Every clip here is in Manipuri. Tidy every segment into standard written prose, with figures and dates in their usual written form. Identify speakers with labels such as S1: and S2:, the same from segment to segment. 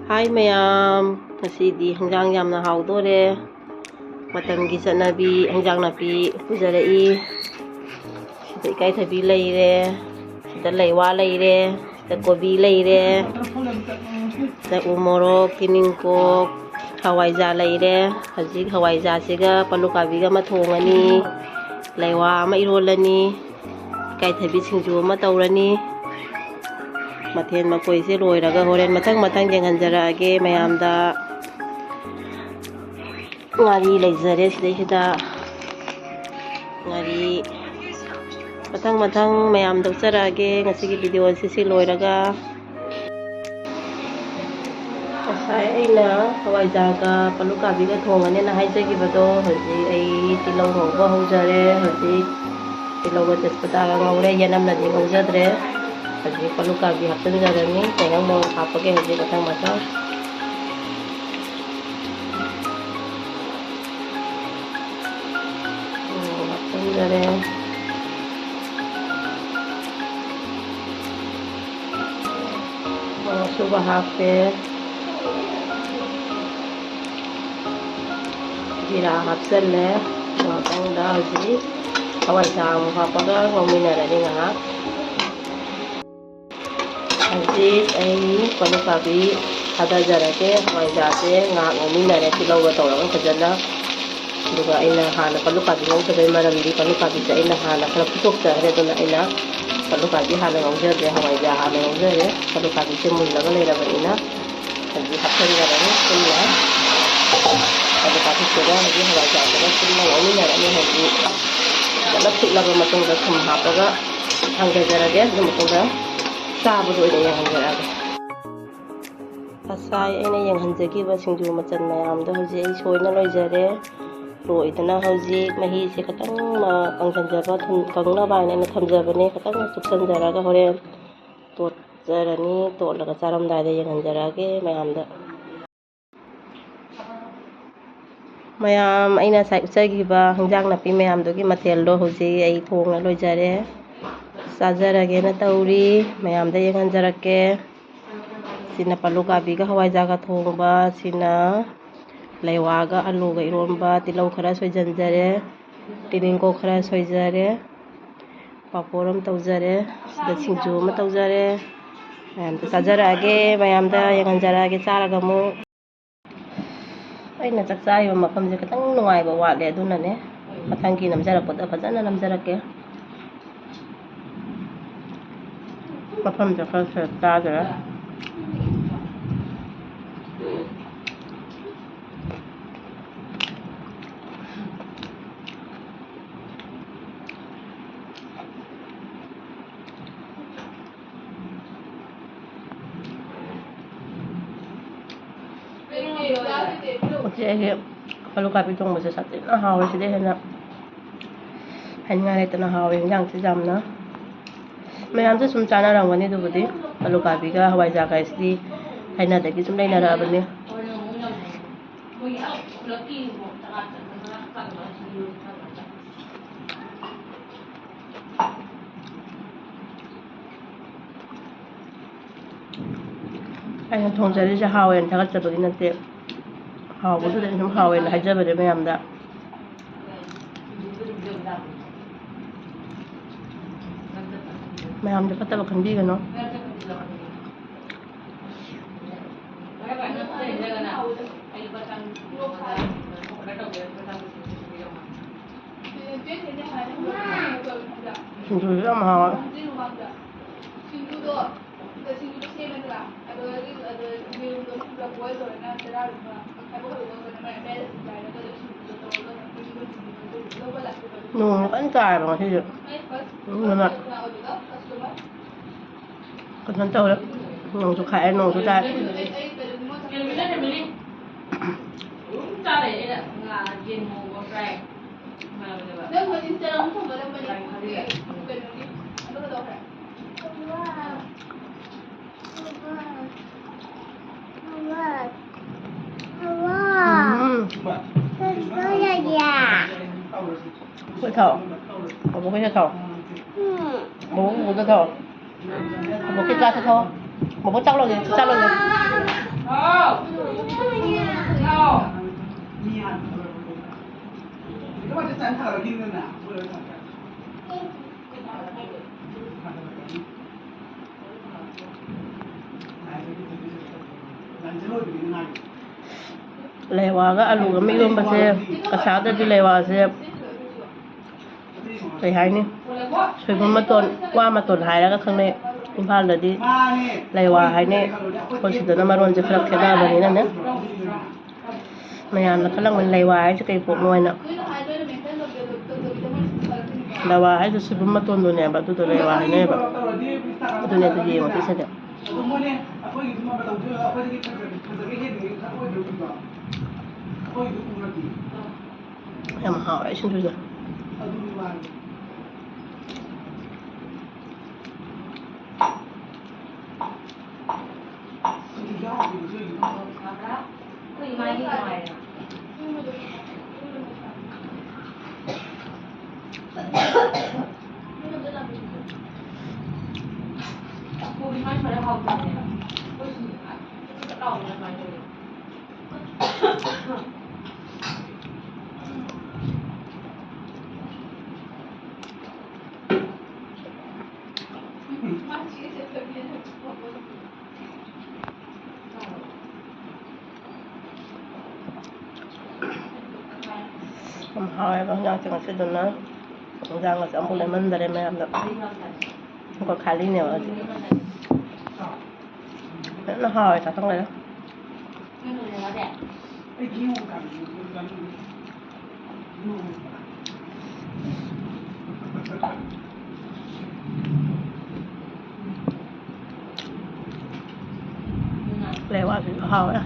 S1: Hi mayam, ngasidi hanggang yamna hawdore. Matamgi chanabi hanggang napi pujarai. Sida ikai thabi leire, sida leiwa leire, sida kobi leire, sida umorok, tiningkok, hawaiza leire. Hajik hawaiza siga palukabiga mathongani, leiwa ama irolani, ikai thabi singju ama taurani. Mathen makoise loiraga horen matang yenghanjarage mayamda ngari leizare sida ngari matang mayam dokcharage ngasigi video si loiraga asai aina hawaijaga palukabiga thongane na haijagibado hoji ai tilau ngauba haujare hoji tilau ga tespata ga ngaure yanam nadi ngaujadre hoji palukabi hapsanjarani tengang mo hapage hoji matang hapsanjare suba hape jira hapsanle matang da hoji hawaiza mo hapaga ngominarani ngahak Hajik ay palukabi hadajarake hawaizaase ngak ngominare tilaw tawragan kajana duga ina hana palukabi ngawjabay maramdi palukabi sa ina hana kala putok jare duna ina palukabi hana ngawjare hawaiza hana ngawjare palukabi se mullaga leiraban ina hajik hapsanjarani sunna palukabi sega hajik hawaizaase sunna ngominarani hajik jala thuklaga matungda thum hapaga hangjajarage adu matungda Sabado ina yanghanjarage asai ina yanghanjagiba singju machan mayamda hoji ai soina loijare loidana hoji mahi se khatang ma kangjanjaba kangna baina ina thamjabane khatang chuksanjaraga horen tot jarani tolaga charamdai da yanghanjarage mayam aina sai uchagiba hangjang napi mayamdogi matheldo hoji ai thongna loijare Sajarage na tauri mayamda yenghanjarake sina palukabiga hawaijaga thongba sina leiwaga aluga iromba tilau khara soijanjare tiningko khara soijare paporam taujare sida singju ma taujare mayamda sajarage mayamda yenghanjarage charaga mu aina chakchariba mafamje katang nungaiba watle adunane mathangki namjarakpada fajana namjarake Mafamda khara chadra Oke, palukabi thong basa satin na hawi sila hena nga nito na hawi yang si jam na mayam sa sumchana rangwani dubudi palukabiga hawaijaga isdi hainadagi sum lainarabani aina thongjari sa hawi ang thagatjabagi nante hawabudu din sum hawi na hajabari mayamda mayamda pataba khanbiga no singju yam hawa nung kan cài bằng cái gì nung nè con thân tàu đó nung chụp khải nung chụp cài Cái thầu, có một cái thầu, bố cái thầu, một cái ra thầu, một cái trăng rồi, Lewa ga alu ga mi gom ba se kasada di lewa seใส่หายนี่ช่วยมาต้นว่ามาต้นหายแล้วก็ข้างในอิมพาลเลยดิไรว่าหายนี่คนสุดท้ายมารวนจะพลักแค่ได้แบบนี้นั่นเนี่ยไม่ยามแล้วก็ลังมันไรว่าให้จะเก็บพวกน้อยน่ะแต่ว่าให้จะช่วยมาต้นตัวเนี่ยแบบตัวไรว่าให้เนี่ยแบบตัวเนี่ยตัวเยี่ยมที่สุดเนี่ยยังมาหาไอ้ฉันดูสิMahal bang yang tengah sedang na, jangan sampai lemon dari mana anda, kau kali ni awak. Nó hồi cả không này đó. Lewat hồi á.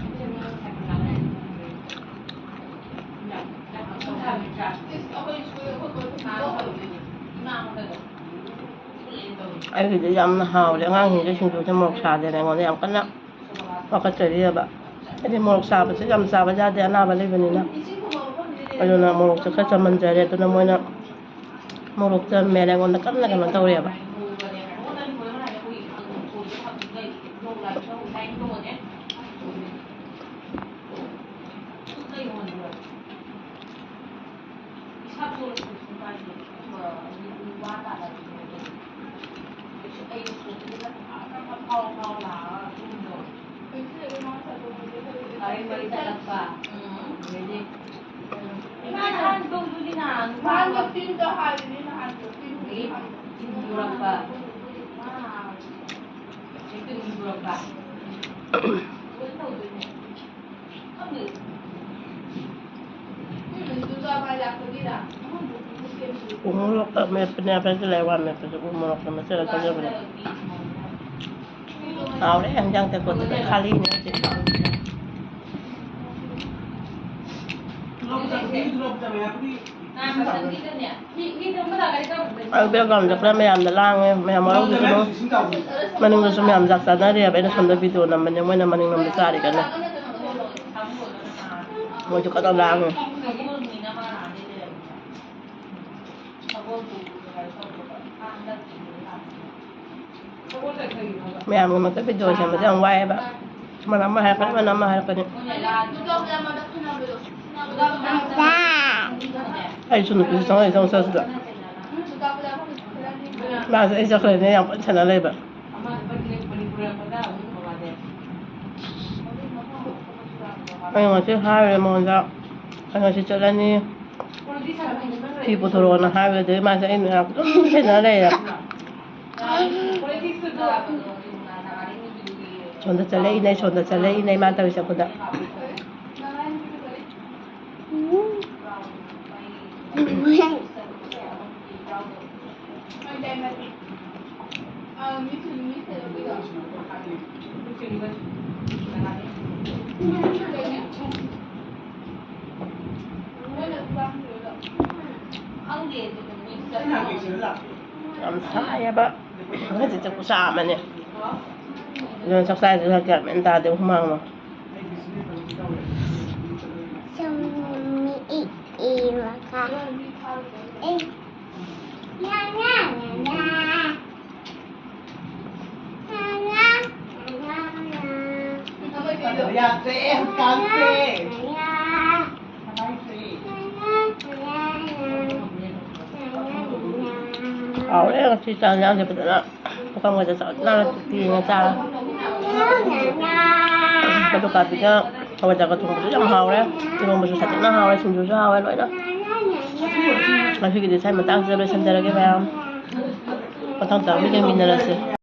S1: Ai thì dám hào để ngang thì chúng tôi cho một xà để này ngon em cân nặng hoặc cái trời đi bạn cái một xà phải dám xà vào ra để nào vào lên bên này bây giờ là một sẽ cho mình trời để tôi nói nè một cho mẹ này ngon nó cân là cái nó tao đẹp bạn umur mẹ pernah pergi lewat mẹ pergi umur sama saya saja benar. Awalnya yang jangan takut kali ini aja. Aku bilang jaklah mẹ làm dalang mẹ mau gitu loh. Maning gusto mẹ làm jak sana dia, pero sudah video naman yung mana maning naman besar kan. Mau juga dalang. Mẹ làm mà cái video xem mà thấy ông quay bạn mà nắm mà hai cái mà nắm mà hai cái ai chun cái xong rồi xong sao rồi mà sẽ cho cái này vẫn chẳng lấy bạn anh mà chơi hai mà ra anh mà chơi chơi lên đi thì bộ đồ nó hai về đấy mà sẽ anh làm thế nào đây à sonda chale inay mata bisa ko da Ang saya ba? Kasi ito ko sa aman eh. Yung saksaya sa kaya mentado humang mo.
S2: Maka อยากเจ๊การเจ๊
S1: เอาเลยที่จานยาวจะเป็นอะไรพวกเขาจะสอนน่าตีนะจ๊ะบรรยากาศเป็นยังเขาจะกระทุ่งจะยังหาวเลยที่มันไม่ใช่สัตว์น่าหาวเลยสิ่งที่จะหาวเลยนะเราคิดว่าจะใช้มันตั้งใจเลยฉันจะเลิกไปแล้วมันตั้งแต่ไม่ยังมีนั่นแหละสิ